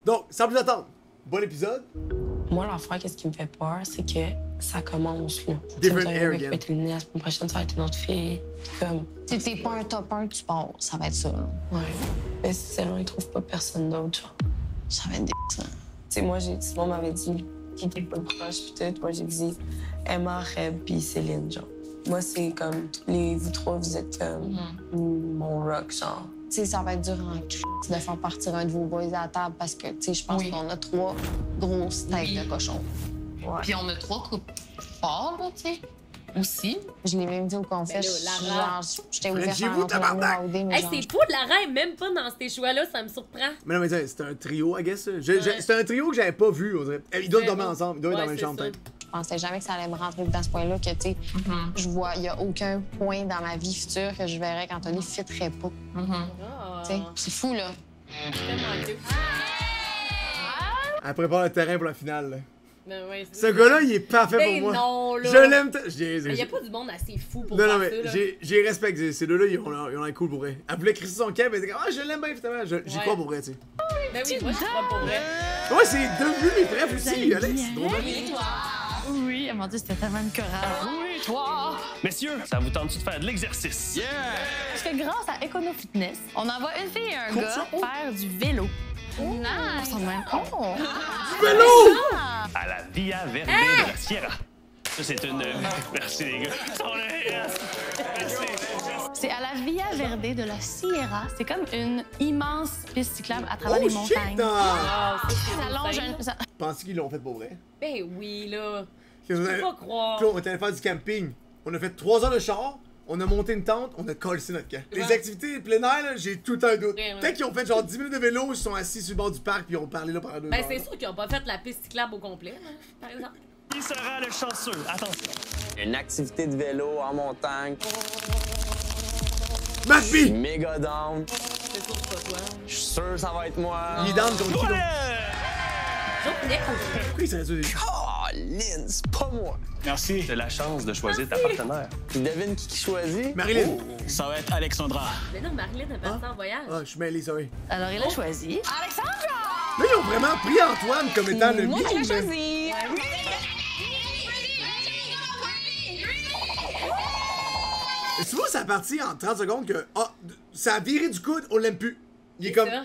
Donc, sans plus attendre, bon épisode. Moi, l'affaire, qu'est-ce qui me fait peur, c'est que ça commence, là. Different air air again. again. La semaine prochaine, ça va être une autre fille. Comme, Si t'es pas un top 1 du sport, ça va être ça. Là. ouais. Mais si c'est long, ils trouvent pas personne d'autre, genre. Ça va être des ça. Tu sais, moi, Simon m'avait dit qui était pas proche, pis tout. Moi, j'ai dit Emma, Reb, puis Céline, genre. Moi, c'est comme, vous trois, vous êtes comme mon rock, genre. Tu sais, ça va être dur en crise de faire partir un de vos boys à la table parce que, tu sais, je pense qu'on a 3 grosses têtes de cochon. Ouais. Puis on a 3 couples forts, là, tu sais, aussi. Je l'ai même dit au confesse. Ben là, Lara. Genre, j'étais ouverte Frenchie-vous, à rentrer l'amour tabarnak! à OD, mais Hey, genre, c'est fou, Lara est même pas dans ces choix-là, ça me surprend. Mais non, mais c'est un trio, I guess. C'est un trio que j'avais pas vu, on dirait. Ils doivent dormir ensemble, ils doivent être dans la même chambre, peut-être. je pensais jamais que ça allait me rentrer dans ce point-là, que, tu sais, je vois, il y a aucun point dans ma vie future que je verrais qu'Anthony fitterait pas. Tu sais, c'est fou, là. Elle prépare le terrain pour la finale, là. Ben ouais, Ce gars-là, il est parfait Ben pour moi. non, là. Je l'aime. Il y a pas du monde assez fou pour Non, faire non, mais ça, là. j'ai respect. Ces deux-là, ils ont l'air cool pour vrai. Elle voulait crisser son camp, elle était comme, ah, je l'aime bien, finalement. J'y crois pour vrai, tu sais. Ben oui, moi, je crois pour vrai. Ouais, c'est devenu mes frères aussi, Alex. C'est drôle. Oui, mon Dieu, c'était tellement une chorale. Oui, toi! Messieurs, ça vous tente de faire de l'exercice? Parce que grâce à Econo Fitness, on envoie une fille et un gars faire du vélo. Nice! Ça même. Oh! Vélo! À la Via Verde de la Sierra. Ça, c'est une... Merci, les gars. C'est à la Via Verde de la Sierra. C'est comme une immense piste cyclable à travers Oh les shit! montagnes. Ah, ça, c'est Ça longe insane. un... ça- Penses qu'ils l'ont fait pour vrai? Ben oui, là. Je peux pas croire. On était allé faire du camping. On a fait 3 heures de char. On a monté une tente, on a collé notre camp. Les activités plein air, là, j'ai tout un doute. Ouais. Peut-être qu'ils ont fait genre 10 minutes de vélo, ils se sont assis sur le bord du parc puis ils ont parlé là pendant 2 Ben heures. c'est sûr qu'ils ont pas fait la piste cyclable au complet, là, par exemple. Qui sera le chanceux? Attention. Une activité de vélo en montagne. Matt Je suis B! méga down. C'est sûr que c'est pas toi. Je suis sûr que ça va être moi. Il est down contre qui, là? Pourquoi il s'est réduit? Oh, Lynn, c'est pas moi. Merci. T'as la chance de choisir ta partenaire. Tu devines qui choisit? Marilyn! Ça va être Alexandra. Mais non, Marilyn a parti en voyage. Ah, je suis mêlé, sorry. Alors, il a choisi. Là, ils ont vraiment pris Antoine comme étant le Moi, je l'ai mime. choisi! Et tu vois, ça a parti en 30 secondes que ça a viré du coude, on l'aime plus. Il est comme. ça?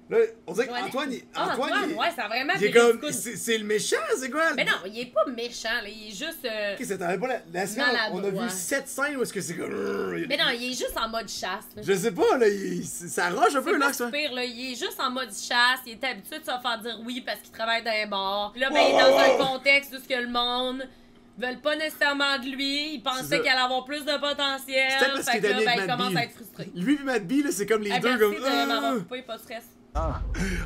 Là, on dirait Antoine? qu'Antoine, Ah, Antoine, ouais, ça a vraiment il est viré du comme. coude. C'est le méchant, c'est quoi? Mais non, il est pas méchant, là. Il est juste. Ok, ça t'avait pas la semaine, on a maladroit. vu 7 scènes où est-ce que c'est comme. Mais non, il est juste en mode chasse. là. Je sais pas, là, ça roche un peu, C'est là, pas ça. si pire, là. Il est juste en mode chasse. Il est habitué de se faire dire oui parce qu'il travaille dans les bars. Là, ben, il est dans un contexte où ce que le monde veulent pas nécessairement de lui. Il C'est pensait ça. qu'il allait avoir plus de potentiel. C'est peut-être parce Fait qu'il que est là, ami ben, avec il Matt commence B. à être frustré. Lui et Matt B, là, c'est comme les Ah, deux merci comme. de m'avoir coupé, pas de stress. Ah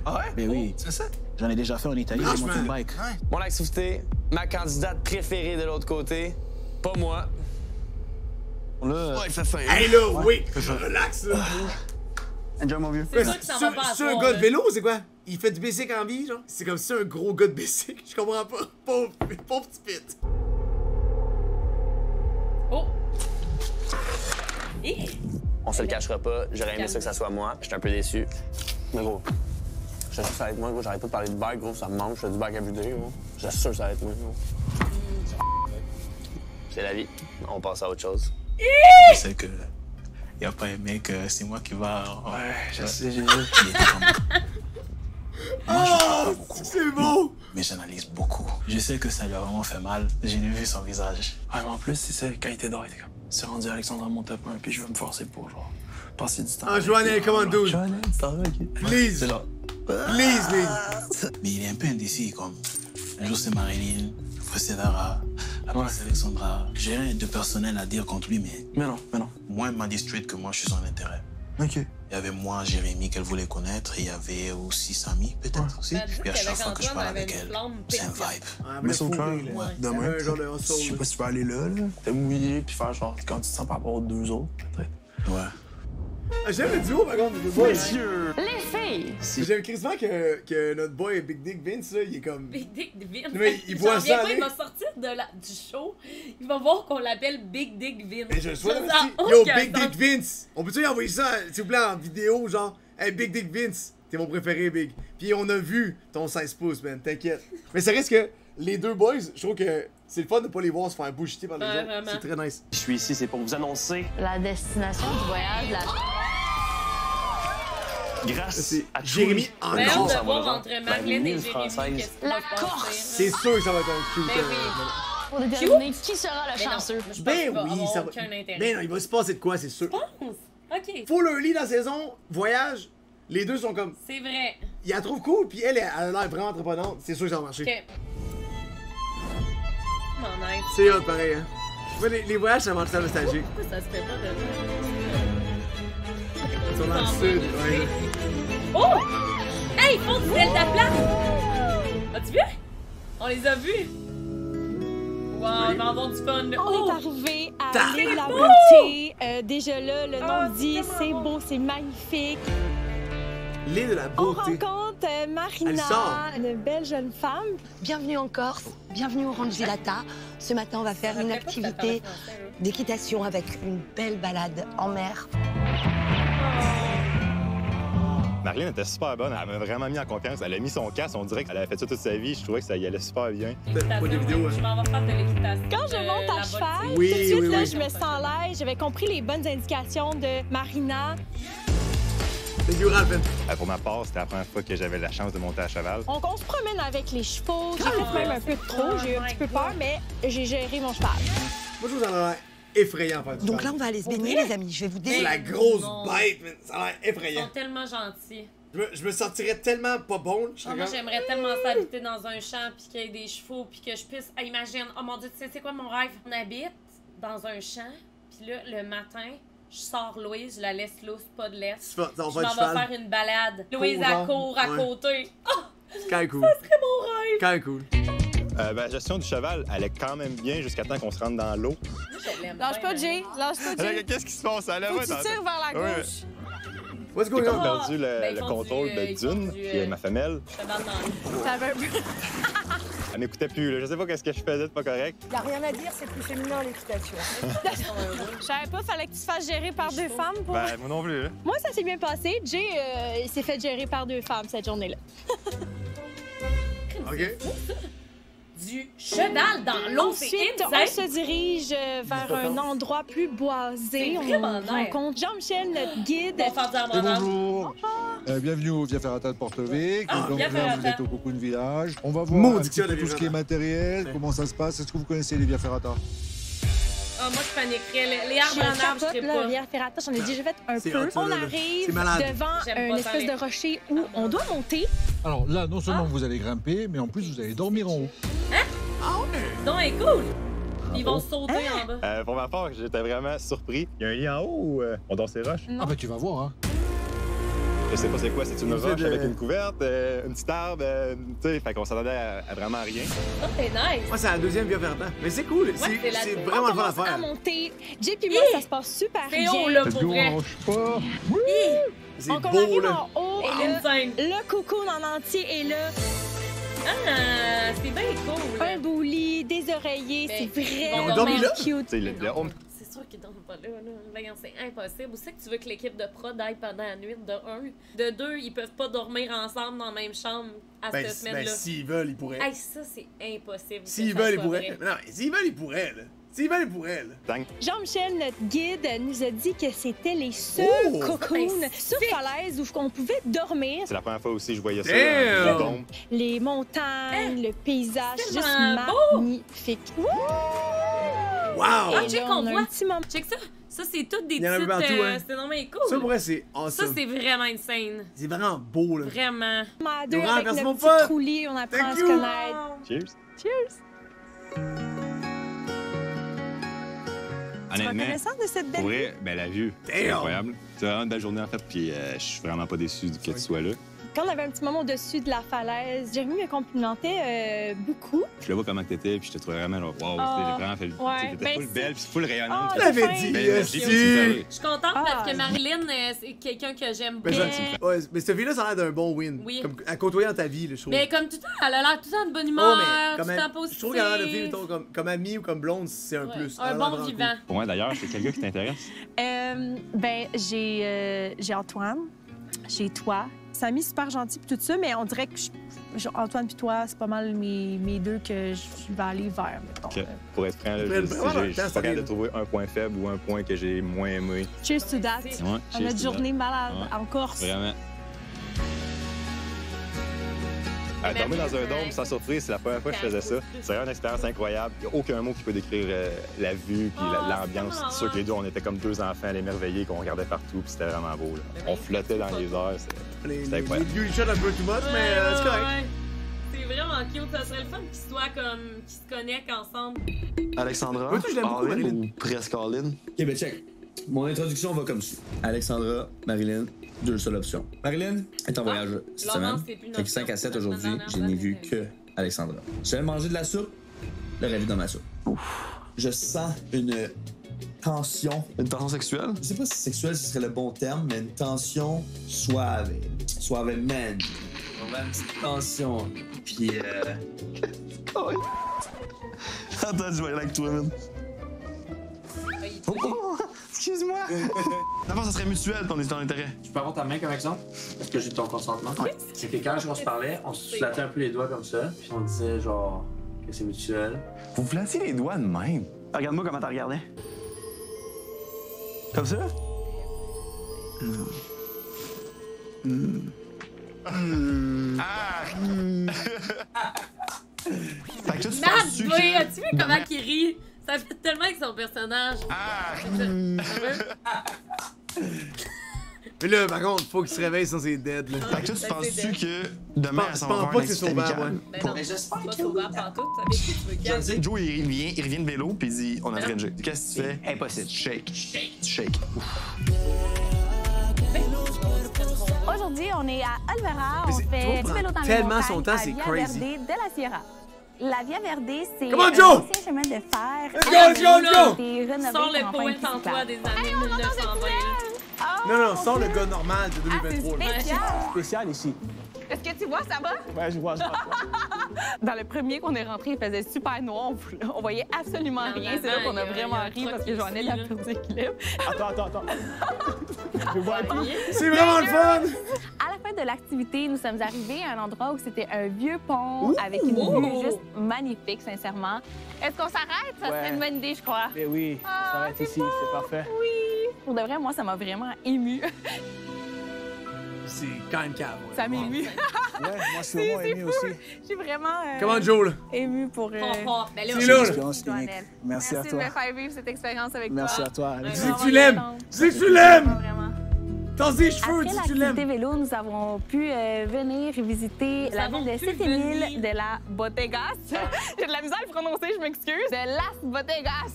ouais? Ben oui. C'est ça? J'en ai déjà fait en Italie, j'ai monté une bike. Mon activité, ma candidate préférée de l'autre côté, pas moi. Là, il fait faim. Hey là, oui! Relax, là! enjoy mon vieux. C'est sûr que ça va pas à C'est un soir, gars là. de vélo, c'est quoi? Il fait du basic en vie, genre? C'est comme si c'est un gros gars de basic. Je comprends pas. Pauvre petit pit. Oh! Hé! On se le cachera pas, j'aurais aimé ça que ça soit moi. J'étais un peu déçu. Mais gros, j'assure que ça va être moi, gros. J'arrête pas de parler de bike, gros. Ça me manque, je fais du bike everyday, gros. J'assure que ça va être moi, gros. C'est la vie. On passe à autre chose. Je sais que y a pas aimé que c'est moi qui va. Ouais, je sais, j'ai vu. Moi, je parle beaucoup. C'est beau! Mais j'analyse beaucoup. Je sais que ça lui a vraiment fait mal. J'ai vu son visage. Ouais, mais en plus, c'est ça, quand il était dehors, il était comme. C'est rendu Alexandre mon top 1, puis je vais me forcer pour, genre, passer du temps. Ah, Joanne, come on, dude. Joanne, ça va, ok. Please. C'est là. Please, please. Mais il est un peu indécis, comme. Un jour, c'est Marilyn, après, c'est Lara, après, c'est Alexandra. J'ai rien de personnel à dire contre lui, mais. Mais non. Moi, elle m'a dit straight que moi, je suis son intérêt. Ok. Il y avait moi, Jérémy, qu'elle voulait connaître, et il y avait aussi Samy, peut-être aussi. Ben, Puis à chaque fois que je parle avec une elle, flamme c'est un perpétuelle. vibe. Ah, Mais son fou, cœur, là. ouais, Il y demain, avait un genre de hustle, je sais là. pas si tu peux aller là, te mouiller, puis faire genre, quand tu te sens par rapport aux deux autres, peut-être. Ouais. Ah, j'aime le duo, par contre, de boys. Les filles! J'aime quasiment que notre boy Big Dick Vince, là, il est comme. Big Dick Vince. Mais il voit J'en reviens ça pas, aller. il va sortir du show. Il va voir qu'on l'appelle Big Dick Vince. Mais je le souhaite Ça aussi. n'a Yo, aucun Big sens. Dick Vince! On peut-tu lui envoyer ça, s'il vous plaît, en vidéo, genre, hey, Big Dick Vince, T'es mon préféré, Big. Puis on a vu ton 16 pouces, man. T'inquiète. Mais ça reste que les deux boys, je trouve que c'est le fun de pas les voir se faire bullshiter par les autres. Vraiment. C'est très nice. Je suis ici, c'est pour vous annoncer, La destination du voyage, grâce à tous Jérémy les- Mais encore. on Ça de va voir genre, entre la Marlène et mine Jérémy, française. qu'est-ce qui va se passer. C'est sûr que ça va être un cute. Ben oui. pour déterminer qui sera le Mais non, chanceux. je pense Ben qu'il va oui, avoir ça va. aucun intérêt. Ben non, il va se passer de quoi, c'est sûr. Je pense. OK. Full early dans la saison, voyage, les deux sont comme. C'est vrai. Il la trouve cool, puis elle a l'air vraiment entreprenante. C'est sûr que ça va marcher. OK. M'en aide. C'est hot, pareil, hein. Moi, les voyages, ça marche ça nostalgique. Pourquoi ça se fait pas de Ils sont dans le sud, ouais. Oh! Hey, ils font du Delta Plate! As-tu vu? On les a vus! Wow, il va avoir du fun. On Oh! est arrivé à Ta- l'île de la beau! beauté. Déjà là, le nom Ah, le dit, c'est c'est tellement beau, c'est magnifique. L'île de la On beauté. rencontre Elle Marina, sort. une belle jeune femme. Bienvenue en Corse, bienvenue au Ranch Villata. Ce matin, on va faire une activité d'équitation avec une belle balade en mer. Marlène était super bonne, elle m'a vraiment mis en confiance. Elle a mis son casque, on dirait qu'elle avait fait ça toute sa vie. Je trouvais que ça y allait super bien. Pas de vidéo, Je hein. m'en vais faire de l'équitation. Quand je monte à la cheval, voltige. Oui, tout de suite, oui, là, oui. je me sens à l'aise. J'avais compris les bonnes indications de Marina. Thank you, Ralph. Pour ma part, c'était la première fois que j'avais la chance de monter à cheval. On se promène avec les chevaux. J'ai fait même un peu trop. J'ai eu un petit peu peur, mais j'ai géré mon cheval. Moi, je trouve que ça a l'air effrayant à faire du Donc cheval. là, on va aller se baigner, les amis. Je vais vous C'est dire. la grosse Non. bête, man. Ça a l'air Ils effrayant. sont tellement gentils. Je me sentirais tellement pas bon. Je serais Moi, comme- j'aimerais tellement ça habiter dans un champ, puis qu'il y ait des chevaux, puis que je puisse. Ah, imagine, oh mon Dieu, tu sais, c'est quoi mon rêve? On habite dans un champ, puis là, le matin, je sors Louise, je la laisse lousse, pas de laisse. Tu vas- on Je va m'en du vais cheval. faire une balade. Louise, Court, elle genre. court à Ouais. côté. Oh, C'est quand même cool. ça serait mon rêve! Quand même cool. La gestion du cheval allait quand même bien jusqu'à temps qu'on se rentre dans l'eau. Je l'aime Lâche bien, pas, Jay. mais- Lâche pas, Jay. Qu'est-ce qui se passe? Elle Faut que tu tires vers la Ouais. gauche. What's J'ai going comme on? perdu Ben, ils le font contrôle du, de ils font Dune, du, qui est ma femelle. Cheval dans le- Ça veut plus. Elle m'écoutait plus, là. Je sais pas qu'est-ce que je faisais de pas correct. Il n'y a rien à dire, c'est plus féminin l'équitation. Je savais pas, fallait que tu te fasses gérer par deux femmes. Pour... Ben, moi non plus, là. Moi, ça s'est bien passé. Jay, il s'est fait gérer par deux femmes cette journée-là. Ok. Du cheval dans l'eau, c'est Ensuite, on insane! se dirige vers un endroit plus boisé. C'est vraiment On nice. rencontre Jean-Michel, notre guide. On va faire dire Et bonheur. bonjour. Bienvenue au Via Ferrata de Porto-Vecchio. Ah, Donc Via là, vous Ferrata. êtes au Cocoon Village. On va voir Maudit un petit qu'il y a peu des tout ce qui est Via matériel, comment ça se passe. Est-ce que vous connaissez les Via Ferrata? Ah, moi, je paniquerais. Les arbres en arbre, je capote, serais là, pas. Rivière Ferrata, j'en ai déjà fait un C'est peu. hot, ça, On là, là. arrive C'est malade. devant J'aime une pas espèce ça, de rocher où on doit monter. Alors là, non seulement vous allez grimper, mais en plus vous allez dormir en haut. Non, elle est cool! Ils vont sauter en bas. Pour ma part, j'étais vraiment surpris. Il y a un lit en haut ou on dort ces roches? Ah ben tu vas voir, hein. Je sais pas c'est quoi, c'est une Il fait roche de- avec une couverte, une petite arbre, tu sais, fait qu'on s'attendait à vraiment rien. Ça, c'est nice! Moi, c'est la deuxième Via Ferrata. Mais c'est cool. c'est la C'est deuxième. vraiment le fun à commence à faire. monter. Jay et moi, ça se passe super C'est bien. haut, là, Let's pour go, vrai. on lâche pas. C'est Donc, on beau, arrive là. en haut. Elle est insane. Le cocoon en entier est là. Ah, c'est bien cool! Un beau lit, des oreillers. Ben, C'est ils vont vraiment dormir là? cute. Tu sais, le home. C'est sûr qu'ils dorment pas là, là. Voyons, c'est impossible. Où c'est que tu veux que l'équipe de prod aille pendant la nuit, de un? De deux, ils peuvent pas dormir ensemble dans la même chambre à Ben, cette semaine-là. s'ils veulent, ils pourraient. Hey, ça, c'est impossible. que S'ils ça veulent, ils soit pourraient. vrai. Mais non, mais s'ils veulent, ils pourraient, là. S'ils veulent, ils pourraient, là. Tang. Jean-Michel, notre guide, nous a dit que c'était les seuls Oh! cocoons Hey, sur falaise où on pouvait dormir. C'est la première fois aussi que je voyais ça. Damn! Le dôme. Les montagnes, le paysage, c'est juste tellement beau! magnifique. Wow! Ah, Et check, là, on on a voit. un petit moment. Check ça. Ça, c'est toutes des Il y en a un peu petites... partout, hein. C'est normalement cool. Ça, pour vrai, c'est Ça, awesome. c'est vraiment insane. C'est vraiment beau, là. Vraiment. À deux, Laurent, avec merci, notre mon petit pote. trou-lit, on apprend à Thank se you. connaître. Cheers. Cheers! Honnêtement, Reconnaissant de cette belle pour vue. vrai, ben, la vue, c'est Damn. incroyable. C'est vraiment une belle journée, en fait, puis je suis vraiment pas déçu que tu sois là. Quand on avait un petit moment au-dessus de la falaise, Jérémy me complimentait beaucoup. Je le vois comment t'étais, puis je te trouvais vraiment, là, wow, Ah, c'était vraiment fait. ouais, T'étais ben, full c'est- belle, puis full rayonnante. Ah, Tu l'avais fin. dit, Ben, esti. merci, merci. Je suis contente Ah. parce que Marilyn, c'est quelqu'un que j'aime Mais, bien. ça, ouais, mais cette fille-là, ça a l'air d'un bon win. Oui. Comme à côtoyer dans ta vie, là, je trouve. Mais comme tout le temps, elle a l'air tout le temps de bonne Oh, humeur, mais tout comme le temps je positif. trouve qu'elle a l'air de fille, mettons, comme amie ou comme blonde, c'est un Ouais, plus. un Elle a l'air bon vraiment vivant. Pour moi, d'ailleurs, c'est quelqu'un qui t'intéresse. Ben, j'ai Antoine, j'ai toi Samy, super gentil pis tout ça, mais on dirait que Antoine pis toi, c'est pas mal mes deux que je vais aller vers. Mettons. OK. Pour être franc, là, je suis pas capable de trouver un point faible ou un point que j'ai moins aimé. Cheers to that. Ouais, On a une journée malade en Corse. Vraiment. Dormir dans un dôme sans surprise, c'est la première fois que je faisais ça. C'est vraiment une expérience incroyable. Il n'y a aucun mot qui peut décrire la vue puis l'ambiance. C'est sûr que les deux, on était comme deux enfants à l'émerveiller, qu'on regardait partout, puis c'était vraiment beau. Là. On flottait dans les airs, c'était incroyable. Les vieux, ils un peu too much, mais c'est correct. C'est vraiment cute. Ça serait le fun qu'ils soient comme... qu'ils se connectent ensemble. Alexandra, All-in ou presque All-in? OK, ben check. Mon introduction va comme suit. Alexandra, Marilyn, deux seules options. Marilyn est en voyage cette semaine. Fait que 5 à 7 aujourd'hui, je n'ai vu que Alexandra. J'allais manger de la soupe, le rêve dans ma soupe. Je sens une tension. Une tension sexuelle? Je sais pas si sexuelle, ce serait le bon terme, mais une tension suave. Suave man. On a une petite tension. Puis oh oui. Attends, je vais aller avec toi, man. Oh, excuse-moi! D'abord, ça serait mutuel ton intérêt. Tu peux avoir ta main comme exemple? Est-ce que j'ai ton consentement? Oui. C'est que quand on se parlait, on se flattait un peu les doigts comme ça, puis on disait genre que c'est mutuel. Vous flattiez les doigts de même? Regarde-moi comment t'as regardé. Comme ça? Fait que toi, tu penses-tu que... As-tu vu comment il rit? Ça fait tellement avec son personnage. Mais là, par contre, faut qu'il se réveille sans c'est dead. Là. Fait que toi, tu penses-tu que demain, elle s'en va voir un accident amical? Mais j'espère pas sauvable pantoute. Avec qui tu veux dire? Joe, il revient de vélo, puis il dit, on a fringé. Qu'est-ce que tu fais? Impossible. Shake. Aujourd'hui, on est à Olvera. On fait du vélo dans les montagnes son temps, c'est Via crazy. Verde de la Sierra. La Via Verde, c'est Come on, un Joe! ancien chemin de fer. Let's go! Sors le poète en toi des années 1920. Non, sors le gars normal de 2023. C'est spécial ici. Est-ce que tu vois, ça va? Ouais, je vois. Dans le premier qu'on est rentré, il faisait super noir. On voyait absolument rien. C'est là qu'on a vraiment ri parce que Joannelle a perdu l'équilibre. Attends. C'est vraiment le fun! À la fin de l'activité, nous sommes arrivés à un endroit où c'était un vieux pont avec une vue juste magnifique, sincèrement. Est-ce qu'on s'arrête? Ça serait une bonne idée, je crois. Mais oui, ça va être ici, c'est parfait. Oui! Pour de vrai, moi, ça m'a vraiment émue. C'est quand même calme. Ça m'émue. Ouais, moi, je suis vraiment ému aussi. Je suis vraiment Comment Joe, là? émue pour... C'est là, Merci à toi. de me faire vivre cette expérience avec Merci toi. à toi. Dis que tu l'aimes! Dis que tu l'aimes! T'as des cheveux, Après dis que tu l'aimes! l'activité vélo, nous avons pu venir visiter la ville de Sept-Émile de la Botegas. J'ai de la misère à le prononcer, je m'excuse. De Las Botegas.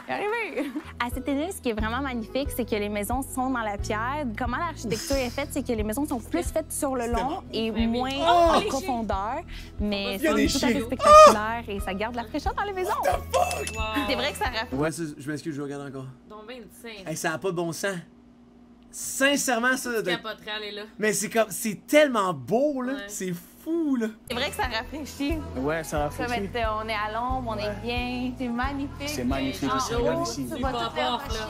Arrivé! À Sept-Émile, ce qui est vraiment magnifique, c'est que les maisons sont dans la pierre. Comment l'architecture est faite, c'est que les maisons sont plus faites sur le long et moins en profondeur. Mais c'est tout à fait spectaculaire et ça garde la fraîcheur dans les maisons. C'est vrai que ça rafraîchit. Ouais, je m'excuse, je regarde encore. Donc 25. Hey, ça n'a pas de bon sens. Sincèrement, ça. Tu capoterais aller là. Mais c'est tellement beau, là. C'est fou, là. C'est vrai que ça rafraîchit. Ouais, ça rafraîchit. On est à l'ombre, on est bien. C'est magnifique. C'est magnifique ici, regarde ici. Tu vas tout voir, là.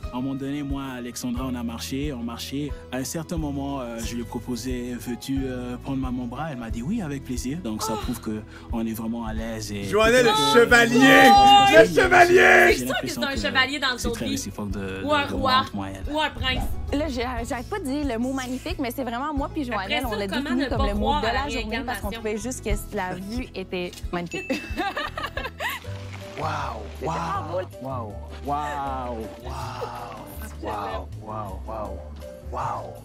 À un moment donné, moi, Alexandra, on marchait. À un certain moment, je lui ai proposé, veux-tu prendre mon bras? Elle m'a dit oui, avec plaisir. Donc, ça prouve qu'on est vraiment à l'aise. Et... Joannelle, le chevalier! Le chevalier! C'est sûr que c'est un chevalier dans le très vie. de Ou un roi. elle. Ou un prince. Là, j'arrête pas de dire le mot magnifique, mais c'est vraiment moi puis Joannelle, on l'a comment défini ne comme pas le mot croire de à la la journée parce qu'on réincarnation? trouvait juste que la vue était magnifique. Wow.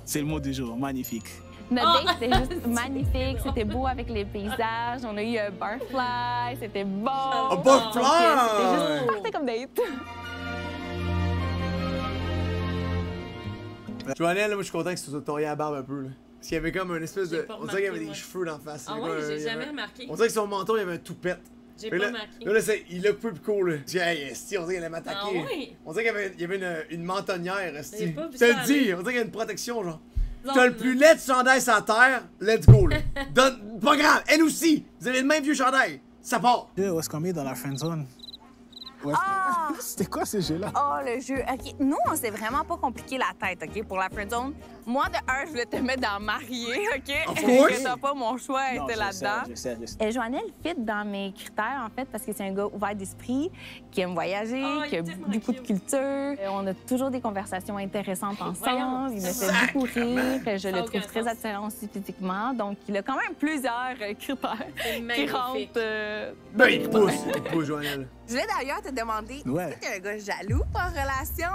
C'est le mot du jour, magnifique. Notre date, c'était juste magnifique. C'était beau avec les paysages. On a eu un barfly. C'était bon. Un barfly! C'était juste parfait comme date. Joannelle, moi, je suis content que tu sois taillé à la barbe un peu, là. Parce qu'il y avait comme une espèce de... On dirait qu'il y avait des cheveux d'en face. Ah ouais, j'ai jamais remarqué. On dirait que son menton, il y avait un toupette. J'ai pas remarqué. Là, il a peu plus cool, là. Je dis, hey, esti, on dirait qu'elle allait m'attaquer. Ah ouais? On dirait qu'il y avait une mentonnière, esti. J'ai pas vu Je te ça le dis, aller. on dirait qu'il y a une protection, genre. T'as le plus laid de chandail sur la terre, let's go, là. Pas grave, elle aussi. Vous avez le même vieux chandail. Ça part. Où est-ce qu'on est dans la friend zone? C'était quoi ce jeu-là? Oh, le jeu. OK. Nous, on s'est vraiment pas compliqué la tête, OK? Pour la friend zone, Moi, de un, je voulais te mettre dans mariée, OK? Oui? Que t'as pas, mon choix Non, était je là-dedans. sais, je sais. Joannel fit dans mes critères, en fait, parce que c'est un gars ouvert d'esprit, qui aime voyager, qui a beaucoup de culture. On a toujours des conversations intéressantes ensemble. Il me fait beaucoup rire. Je le trouve très attirant aussi physiquement. Donc, il a quand même plusieurs critères qui rentrent. Ben, il pousse, Joannel. Je voulais d'ailleurs te demander, Ouais. est-ce que t'es un gars jaloux en relation?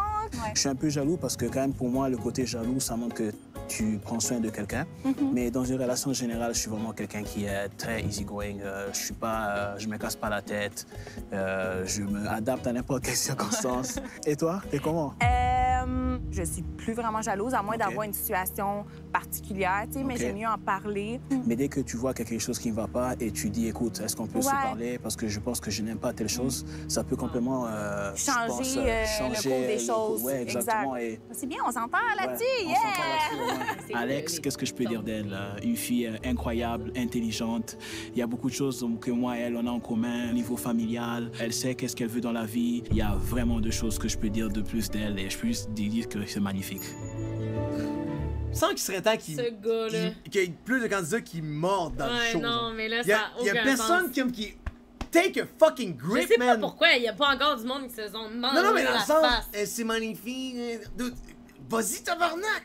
Je suis un peu jaloux parce que quand même pour moi le côté jaloux ça montre que tu prends soin de quelqu'un. Mais dans une relation générale, je suis vraiment quelqu'un qui est très easygoing. Je me casse pas la tête. Je me adapte à n'importe quelle circonstance. Et toi, t'es comment? Je suis plus vraiment jalouse, à moins d'avoir une situation particulière, tu sais, mais j'aime mieux en parler. Mais dès que tu vois quelque chose qui ne va pas et tu dis, écoute, est-ce qu'on peut se parler parce que je pense que je n'aime pas telle chose, ça peut complètement changer le cours des choses. Oui, exactement. Exact. C'est bien, on s'entend là-dessus, on s'entend là-dessus, Alex, qu'est-ce que je peux dire d'elle? Une fille incroyable, intelligente. Il y a beaucoup de choses que moi et elle, on a en commun au niveau familial. Elle sait qu'est-ce qu'elle veut dans la vie. Il y a vraiment de choses que je peux dire de plus d'elle et je peux juste dire que c'est magnifique. Sans qu'il serait temps qu'il y ait plus de candidats qui mordent dans le show. Non, mais là, il y a personne qui take a fucking grip, je sais man. pas pourquoi, il y a pas encore du monde qui se sont demandé non, mais dans la le sens, face. c'est magnifique. Vas-y, tabarnak!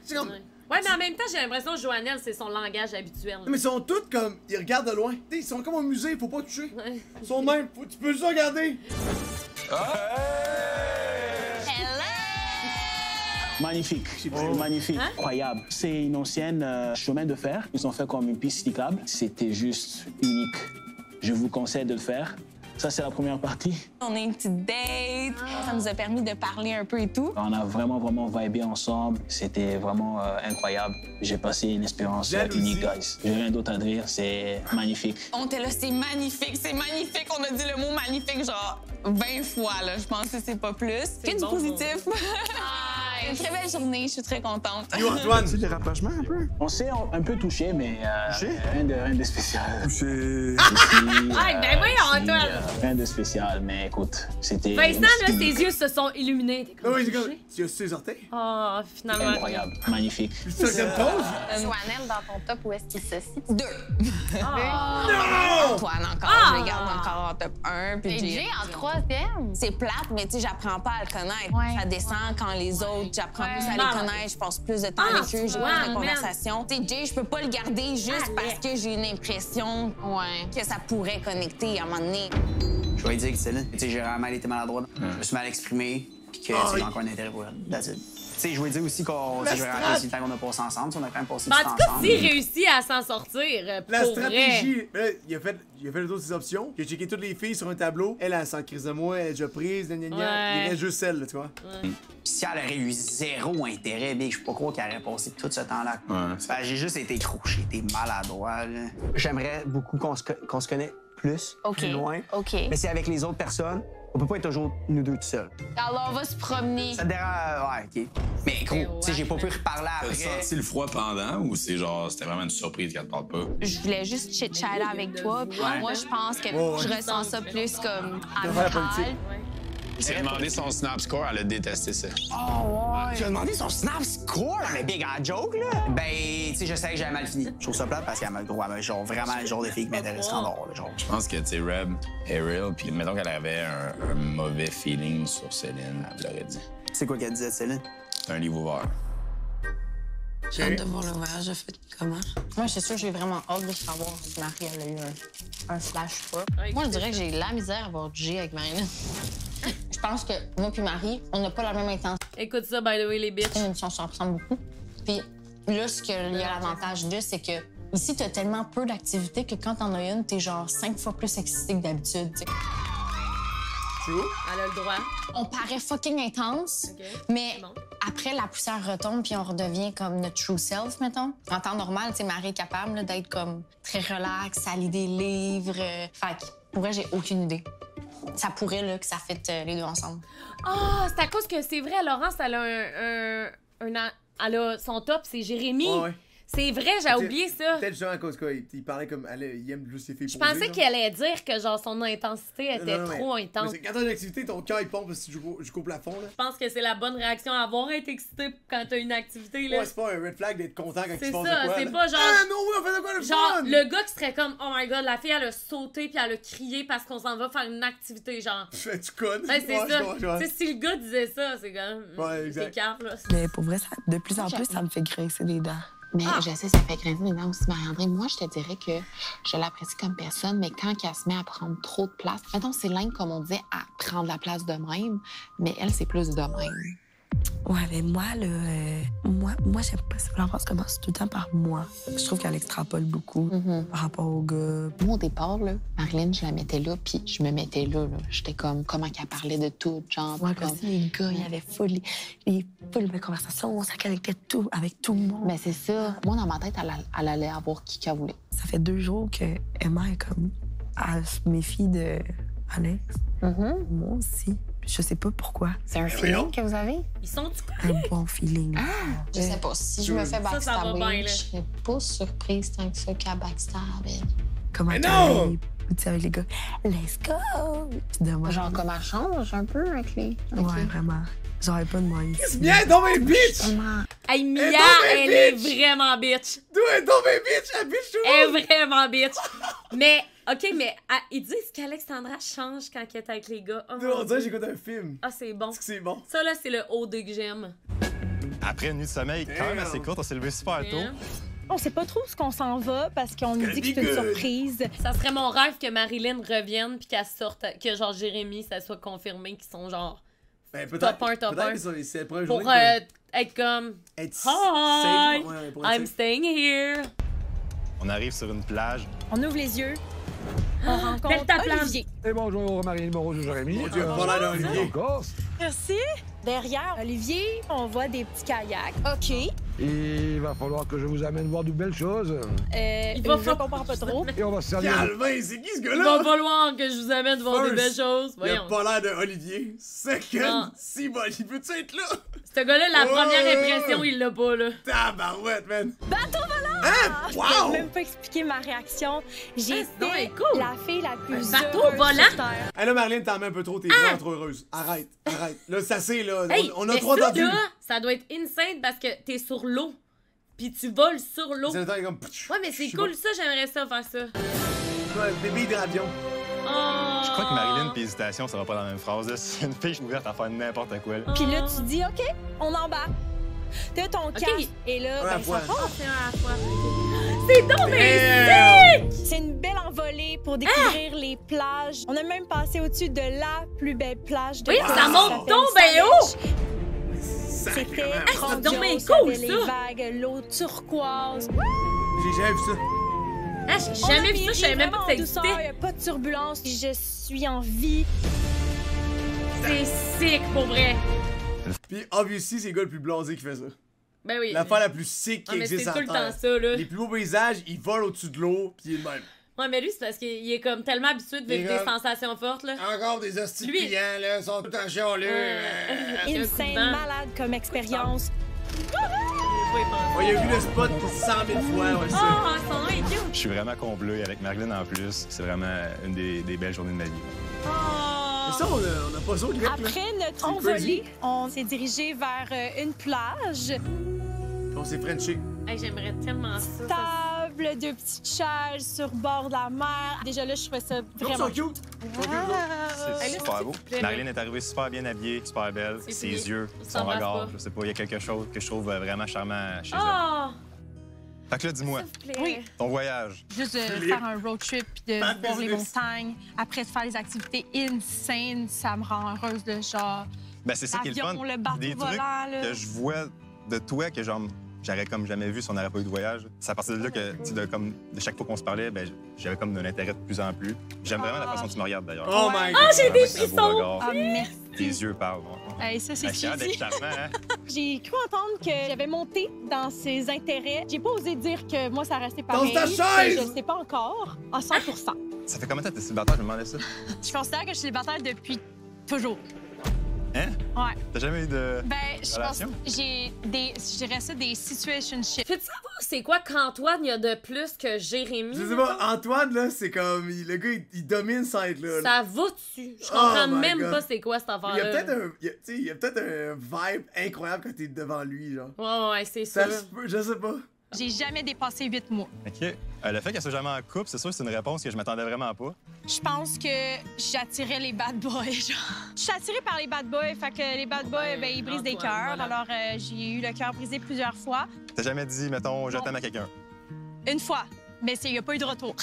Ouais, mais en même temps, j'ai l'impression que Joannel, c'est son langage habituel. Mais ils sont tous comme. Ils regardent de loin. Ils sont comme au musée, faut pas toucher. Ils sont même. Tu peux juste regarder. Magnifique, magnifique, incroyable. C'est une ancienne chemin de fer. Ils ont fait comme une piste cyclable. C'était juste unique. Je vous conseille de le faire. Ça, c'est la première partie. On a une petite date. Ça nous a permis de parler un peu et tout. On a vraiment vibé ensemble. C'était vraiment incroyable. J'ai passé une expérience unique, guys. J'ai rien d'autre à dire. C'est magnifique. On était là, c'est magnifique, c'est magnifique. On a dit le mot magnifique genre 20 fois, là. Je pense que c'est pas plus. Que du positif. Une très belle journée, je suis très contente. Yo, Antoine, c'est des rapprochements un peu? On s'est un peu touché, mais rien de spécial. Touché. Ben voyons, Antoine. Rien de spécial, mais écoute, c'était... Vincent, là, ses yeux se sont illuminés. Oui, c'est comme... Tu as ses orteils? Oh, finalement. Incroyable, magnifique. Deuxième pause? Joannel, dans ton top, où est-ce qu'il se situe? 2. Non! Antoine, encore. Je le garde encore en top 1. Et Jay en 3e. C'est plate, mais tu sais, j'apprends pas à le connaître. Ouais. Ça descend quand les autres, j'apprends plus à les connaître, je passe plus de temps avec eux, j'ai plus de conversations. Tu sais, Jay, je peux pas le garder juste parce que j'ai une impression que ça pourrait connecter à un moment donné. Je vais dire que Céline, tu sais, j'ai vraiment été maladroite. Je me suis mal exprimé, puis que j'ai encore un intérêt pour elle. That's it. Tu sais, je voulais dire aussi qu'on j'ai vraiment apprécié le temps qu'on a passé ensemble. On a quand même passé du temps En tout cas, ensemble. s'il réussit à s'en sortir, La pour stratégie, vrai. là, il a fait le tour de ses options. Il a checké toutes les filles sur un tableau. Elle s'en crise de moi, elle est déjà prise, gna. Il reste juste celle, là, tu vois. Puis si elle aurait eu zéro intérêt, bien, je peux pas croire qu'elle aurait passé tout ce temps-là. J'ai juste été croché, j'ai été maladroit. J'aimerais beaucoup qu'on se connaisse plus, plus loin. Mais c'est avec les autres personnes. On peut pas être toujours nous deux tout seuls. Alors, on va se promener. Ça te dérange. Ouais, OK. Mais gros, tu sais, j'ai pas pu reparler après. T'as senti le froid pendant ou c'est genre, c'était vraiment une surprise qu'elle te parle pas? Je voulais juste chit-chatter avec toi. Puis moi, je pense que je ressens ça plus comme amical. Tu as demandé son snap score, elle a détesté ça. Oh, ouais. Tu as demandé son snap score? Mais big en joke, là? Ben, tu sais, je sais que j'avais mal fini. Je trouve ça plate parce qu'elle m'a genre vraiment le genre de fille qui m'intéresserait en dehors, genre. Je pense que, tu sais, Reb est real, puis mettons qu'elle avait un mauvais feeling sur Céline, elle l'aurait dit. C'est quoi qu'elle disait, Céline? C'est un livre ouvert. J'ai hâte de voir le voyage, fait comment? Moi, c'est sûr, j'ai vraiment hâte de savoir si Marie, elle a eu un flash pas. Moi, je dirais que j'ai la misère à voir Jay avec Marilyn. Je pense que moi puis Marie, on n'a pas la même intention. Écoute ça, by the way, les bitches. On se ressemble beaucoup. Puis là, ce qu'il y a l'avantage de, c'est que ici, t'as tellement peu d'activités que quand t'en as une, t'es genre 5 fois plus excité que d'habitude, tu sais. Elle a le droit. On paraît fucking intense, mais après, la poussière retombe puis on redevient comme notre true self, mettons. En temps normal, tu sais, Marie est capable là, d'être comme très relax, à lire des livres. Fait que, pour vrai, j'ai aucune idée. Ça pourrait, là, que ça fitte les deux ensemble. Ah, c'est à cause que c'est vrai, Laurence, elle a elle a son top, c'est Jérémy. Ouais. C'est vrai, j'ai oublié ça. Peut-être genre à cause quoi, il parlait comme il aime juste ses filles. Je pensais qu'elle allait dire que genre son intensité était trop intense. Mais quand t'as une activité, ton cœur il pompe parce que tu joues jusqu'au plafond là. Je pense que c'est la bonne réaction à avoir été excité quand t'as une activité là. Ouais, c'est pas un red flag d'être content quand tu passes de quoi. C'est pas genre. Ah non, oui, on fait de quoi le genre, fun? le gars qui serait comme, oh my god, la fille elle a sauté puis elle a crié parce qu'on s'en va faire une activité, genre. Tu connes. Ouais, c'est ça. Tu sais, si le gars disait ça, c'est comme. Ouais, exact. C'est cave là. Mais pour vrai, de plus en plus, ça me fait grincer les dents. Mais je sais, ça fait grincer les dents aussi, Marie-André. Moi, je te dirais que je l'apprécie comme personne, mais quand elle se met à prendre trop de place, mettons, Céline, comme on disait, à prendre la place de même, mais elle, c'est plus de même. Ouais, mais moi, moi j'aime pas ça. L'enfance commence tout le temps par moi. Je trouve qu'elle extrapole beaucoup par rapport au gars. Moi, au départ, là, Marilyn, je la mettais là, puis je me mettais là. J'étais comme, comment qu'elle parlait de tout, genre. Ouais, comme si les gars, il y avait full de conversations, ça connectait tout, avec tout le monde. Mais c'est ça. Moi, dans ma tête, elle allait avoir qui qu'elle voulait. Ça fait 2 jours que Emma est comme, elle se méfie de Alex. Moi aussi. Je sais pas pourquoi. C'est un feeling que vous avez? Ils sont un bon feeling. Je sais pas. Si je me fais backstabber, je serais pas surprise tant que ça qu'à backstab. Comment elle est avec les gars. Let's go! Genre comme elle change un peu avec les... Ouais, vraiment. J'aurais pas de moyen. Viens dans mes bitch! Hey, Mia, elle est vraiment bitch. D'où elle est dans mes bitch? Elle bitch tout le monde! Elle est vraiment bitch. Mais, OK, mais ils disent qu'Alexandra change quand elle est avec les gars. Oh, on dirait que j'écoute un film. Ah, c'est bon. C'est bon. Ça, là, c'est le OD que j'aime. Après une nuit de sommeil quand même assez courte, on s'est levé super tôt. On sait pas trop où qu'on s'en va parce qu'on nous dit que c'est une surprise. Ça serait mon rêve que Marilyn revienne puis qu'elle sorte, que genre Jérémy, ça soit confirmé qu'ils sont genre top 1, top 1. Pour être comme Hi, I'm staying here. On arrive sur une plage. On ouvre les yeux. On rencontre Olivier. Et bonjour, Marilyn Moreau, Jérémy. Mon Dieu, voilà d'Olivier. Merci. Derrière Olivier, on voit des petits kayaks. OK. Il va falloir que je vous amène voir de belles choses. Il va falloir qu'on comprend pas trop. Et on va se servir. Calvin, c'est qui ce gars-là? Il va falloir que je vous amène voir de belles choses. Il a pas l'air de Olivier. Second, si bon, il peut-tu être là? Ce gars-là, la première impression, il l'a pas, là. Tabarouette, man. Bateau volant! Hein? Je Wow! peux même pas expliquer ma réaction. J'étais la fille la plus bateau heureuse volant? sur Terre. Hey, là, Marilyn, t'en mets un peu trop, t'es vraiment trop heureuse. Arrête. Là, ça c'est, là. Hey, on a trop entendu. Là, ça doit être insane parce que t'es sur l'eau. Pis tu voles sur l'eau. C'est le temps, il est comme... Ouais, mais c'est cool, ça, j'aimerais ça, faire ça. Ouais, bébé hydravion. Oh. Je crois que Marilyn pis hésitation, ça va pas dans la même phrase. C'est une fille ouverte à faire n'importe quoi. Puis là, tu dis, OK, on embarque. T'as ton casque, et là, ben, ça part. C'est donc bien sick! C'est une belle envolée pour découvrir les plages. On a même passé au-dessus de la plus belle plage de oui, France. ça monte donc bien haut! C'était c'est donc bien grandiose, cool, il y avait les vagues, l'eau turquoise. J'ai jamais vu ça. Ah, j'ai jamais vu ça, je savais même pas que ça existait. Il n'y a pas de turbulence, je suis en vie. C'est sick, pour vrai. Puis, obviously, c'est le gars le plus blasé qui fait ça. Ben oui. L'affaire la plus sick qui existe c'est en tout le terre. temps ça, là. Les plus beaux paysages, ils volent au-dessus de l'eau, pis il est le même. Ouais, mais lui, c'est parce qu'il est comme tellement habitué de vivre des sensations fortes, là. Encore des hosties de clients, là, sont tout en chialeux. Une scène malade comme expérience. Ouais, il a vu le spot 100 000 fois, ouais, ça. Oh, son nom est cute. Je suis vraiment comblé avec Marilyn en plus. C'est vraiment une des belles journées de ma vie. Oh. Mais ça, on a pas ça au Québec, là. Après notre envolée, on s'est dirigé vers une plage. On s'est frenché. Hey, j'aimerais tellement ça. Table, 2 petites chaises sur bord de la mer. Déjà là, je trouvais ça vraiment... Ils sont cute. C'est super beau. Marilyn est arrivée super bien habillée, super belle. Ses yeux, son regard, je sais pas, il y a quelque chose que je trouve vraiment charmant chez elle. Fait que là, dis-moi, ton voyage. Juste de faire un road trip puis de voir les montagnes, après de faire les activités insane, ça me rend heureuse de genre. Ben, c'est ça qui est le fun. Le bateau des trucs volant, que je vois de toi que genre j'aurais comme jamais vu si on n'aurait pas eu de voyage. C'est à partir de là que, tu sais, comme de chaque fois qu'on se parlait, ben j'avais comme un intérêt de plus en plus. J'aime vraiment la façon dont tu me regardes d'ailleurs. Oh my God! Ah, j'ai des frissons! Ah, merci. Tes yeux parlent. Hey, ça, c'est charmant, hein? J'ai cru entendre que j'avais monté dans ses intérêts. J'ai pas osé dire que moi, ça restait pareil. Dans ta chaise! Je sais pas encore, à 100 Ça fait combien de temps que t'es célibataire? Je me demandais ça. Je considère que je suis célibataire depuis toujours. Hein? Ouais. T'as jamais eu de je pense que j'ai je dirais ça, des situationships. Fais-tu savoir c'est quoi qu'Antoine y a de plus que Jérémy? Je sais pas, Antoine, là, c'est comme... Le gars, il domine ça être là. Ça va dessus. Je comprends même pas c'est quoi cette affaire-là. Il y a peut-être un vibe incroyable quand t'es devant lui, genre. Ouais, c'est sûr. Ça se peut, je sais pas. J'ai jamais dépassé 8 mois. OK. Le fait qu'elle soit jamais en couple, c'est sûr que c'est une réponse que je m'attendais vraiment pas. Je pense que j'attirais les bad boys, genre. Je suis attirée par les bad boys, fait que les bad boys, ils brisent des cœurs. Voilà. Alors, j'ai eu le cœur brisé plusieurs fois. T'as jamais dit, mettons, je t'aime à quelqu'un? Une fois, mais il n'y a pas eu de retour.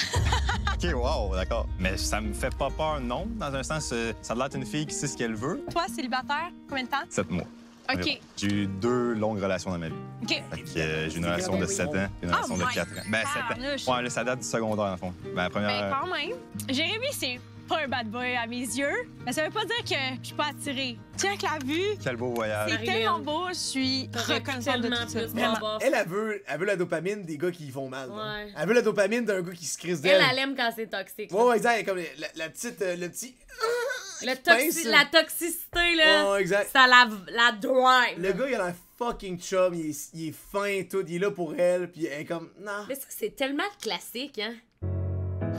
OK, wow, d'accord. Mais ça me fait pas peur, non. Dans un sens, ça a l'air d'une fille qui sait ce qu'elle veut. Toi, célibataire, combien de temps? 7 mois. OK. J'ai eu 2 longues relations dans ma vie. OK. J'ai une relation de 7 ans et une relation de 4 ans. 7 ans. Ouais, là, ça date du secondaire, en fond. La première... quand même. Jérémy, c'est pas un bad boy à mes yeux, mais ça veut pas dire que je suis pas attirée. Tiens, avec la vue. Quel beau voyage. C'est tellement beau, je suis reconnaissante de tout ça. Elle veut la dopamine des gars qui font mal. Ouais. Elle veut la dopamine d'un gars qui se crisse d'elle. Elle aime quand c'est toxique. Ouais, exact. Comme le petit... La toxicité, là, exact. ça la drive. Le gars, il a l'air fucking chum, il est fin et tout, il est là pour elle, puis elle est comme, non. Mais ça, c'est tellement classique, hein.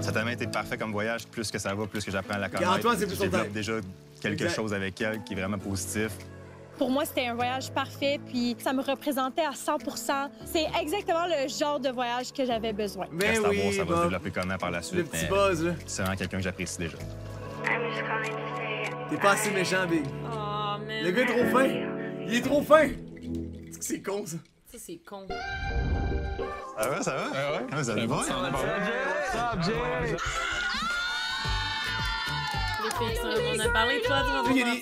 Ça a tellement été parfait comme voyage, plus que ça va, plus que j'apprends à la connaître. Antoine, c'est plus je développe déjà quelque chose avec elle qui est vraiment positif. Pour moi, c'était un voyage parfait, puis ça me représentait à 100 %. C'est exactement le genre de voyage que j'avais besoin. Mais oui, ça va se développer comment par la suite. Le petit buzz, là. C'est vraiment quelqu'un que j'apprécie déjà. T'es pas assez méchant, Big. Oh, man. Le gars est trop fin. Il est trop fin. C'est con, ça. Ça, c'est con. Ça va, ça va? Ouais. Ça va bien. On a parlé de toi,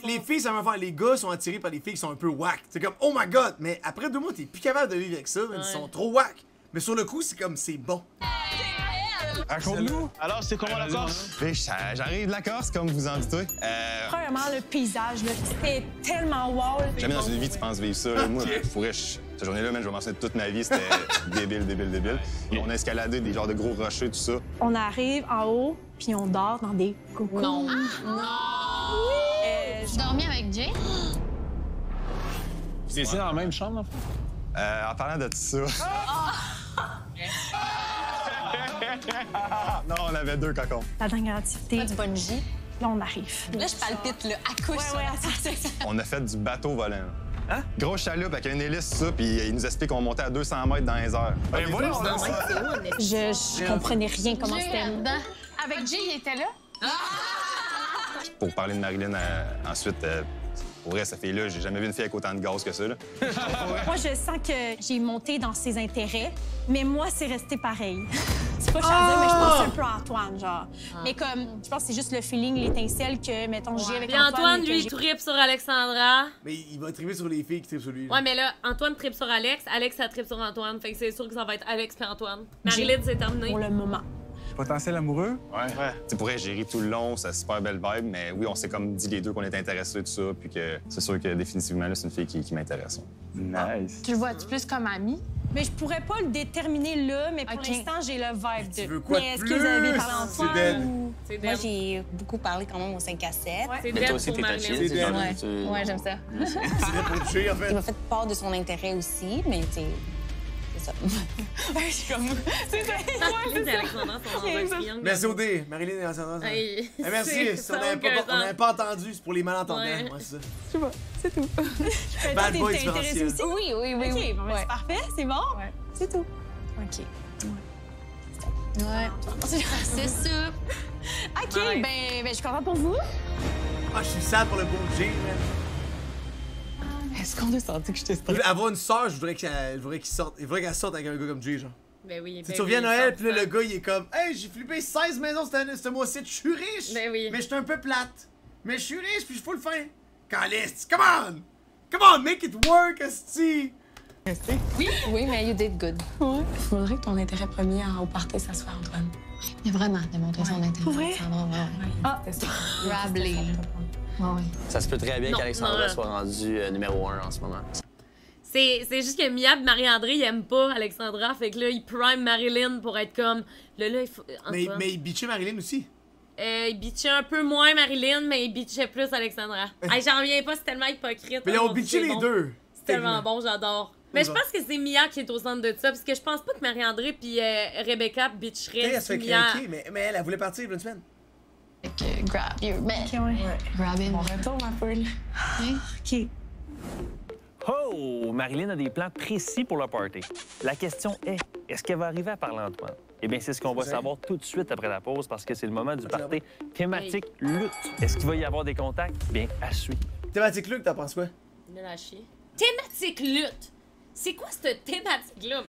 les filles, ça va faire. Les gars sont attirés par les filles qui sont un peu whack. C'est comme, oh my god, mais après 2 mois, t'es plus capable de vivre avec ça. Ils sont trop whack. Mais sur le coup, c'est comme, c'est bon. Raconte-nous. Alors, c'est comment la Corse? J'arrive de la Corse, comme vous en doutez. Premièrement, le paysage, c'était tellement wow. Jamais dans une vie, tu penses vivre ça. Là. Moi, cette journée-là, je vais m'en souvenir toute ma vie. C'était débile. On a escaladé des genres de gros rochers, tout ça. On arrive en haut, puis on dort dans des cocons. Non. Tu dormis avec Jay? Vous étiez dans la même chambre, en fait? En parlant de tout ça... Non, on avait 2 cocons. La dernière activité. Pas du bungee. Là, on arrive. Là, je palpite, là, à couche. On a fait du bateau volant. Hein? Grosse chaloupe avec une hélice, ça, puis il nous explique qu'on montait à 200 mètres dans les airs. Ben voilà, je comprenais rien comment c'était. Avec Jay, il était là? Pour parler de Marilyn ensuite, pour vrai, cette fille-là, j'ai jamais vu une fille avec autant de gaz que ça, là. Moi, je sens que j'ai monté dans ses intérêts, mais moi, c'est resté pareil. C'est pas chargé, mais je pense un peu à Antoine, genre. Mais comme, je pense que c'est juste le feeling, l'étincelle que, mettons, j'ai avec Antoine. Puis Antoine, lui, il trippe sur Alexandra. Mais il va tripper sur les filles qui trippent sur lui. Ouais, mais là, Antoine trippe sur Alex, ça trippe sur Antoine. Fait que c'est sûr que ça va être Alex puis Antoine. Marilyn, c'est terminé. Pour le moment. Potentiel amoureux? Ouais. Tu pourrais gérer tout le long, c'est super belle vibe, mais oui, on s'est comme dit les deux qu'on était intéressés, tout ça, puis que c'est sûr que définitivement, là, c'est une fille qui m'intéresse. Nice. Tu le vois-tu plus comme ami? Mais je pourrais pas le déterminer là, mais pour l'instant, j'ai le vibe de. Tu veux quoi mais est-ce de que vous avez plus? parlé Antoine ou... Moi, j'ai beaucoup parlé quand même au 5 à 7. C'est Mais toi aussi, t'es touché. Ouais, j'aime ça. C'est pour toucher, en fait. Il m'a fait part de son intérêt aussi, mais tu sais. C'est ça. Je suis comme. C'est ça. Merci OD, Marilyn et Alexandra. Merci, on n'avait pas entendu, c'est pour les malentendants. Ouais, c'est ça. Je sais pas, c'est tout. Bad boy différentiel. Oui. OK, bon, c'est parfait, c'est bon. Ouais. C'est tout. OK. Ouais. C'est ça. OK, ben, je suis contente pour vous. Ah, je suis sad pour le beau Jay, man. Est-ce qu'on a senti que j'étais stressée? Avoir une sœur, je voudrais qu'elle sorte. Il faudrait qu'elle sorte avec un gars comme Jay, genre. Ben oui. Si tu reviens à Noël, puis là, le gars, il est comme, hey, j'ai flippé 16 maisons ce mois-ci, je suis riche. Ben oui. Mais je suis un peu plate. Mais je suis riche, puis je fous le fin. Caliste, come on, make it work, esti. Oui, mais you did good. Ouais. Il faudrait que ton intérêt premier au party, ça soit Antoine. Mais vraiment, démontrer son intérêt. Pour vrai? Ah, Rablé, là. Ouais. Ça se peut très bien qu'Alexandra soit rendue numéro 1 en ce moment. C'est juste que Mia et Marie-André, ils aiment pas Alexandra. Fait que là, ils prime Marilyn pour être comme. Là, il faut. Mais il bitchait Marilyn aussi. Il bitchait un peu moins Marilyn, mais il bitchait plus Alexandra. J'en reviens pas, c'est tellement hypocrite. Mais ils ont bitché les deux. C'est tellement bon, j'adore. Mais je pense que c'est Mia qui est au centre de ça, parce que je pense pas que Marie-André puis Rebecca bitcheraient. Elle se fait craquer, mais elle voulait partir une semaine. Grab your man. Grab him. On retourne ma poule. OK. Oh! Marilyn a des plans précis pour le party. La question est-ce qu'elle va arriver à parler Antoine? Eh bien, c'est ce qu'on va savoir tout de suite après la pause parce que c'est le moment du party thématique lutte. Est-ce qu'il va y avoir des contacts? Bien, à suivre. Thématique lutte, t'en penses quoi? Nul à chier. Thématique lutte! C'est quoi cette thématique-là?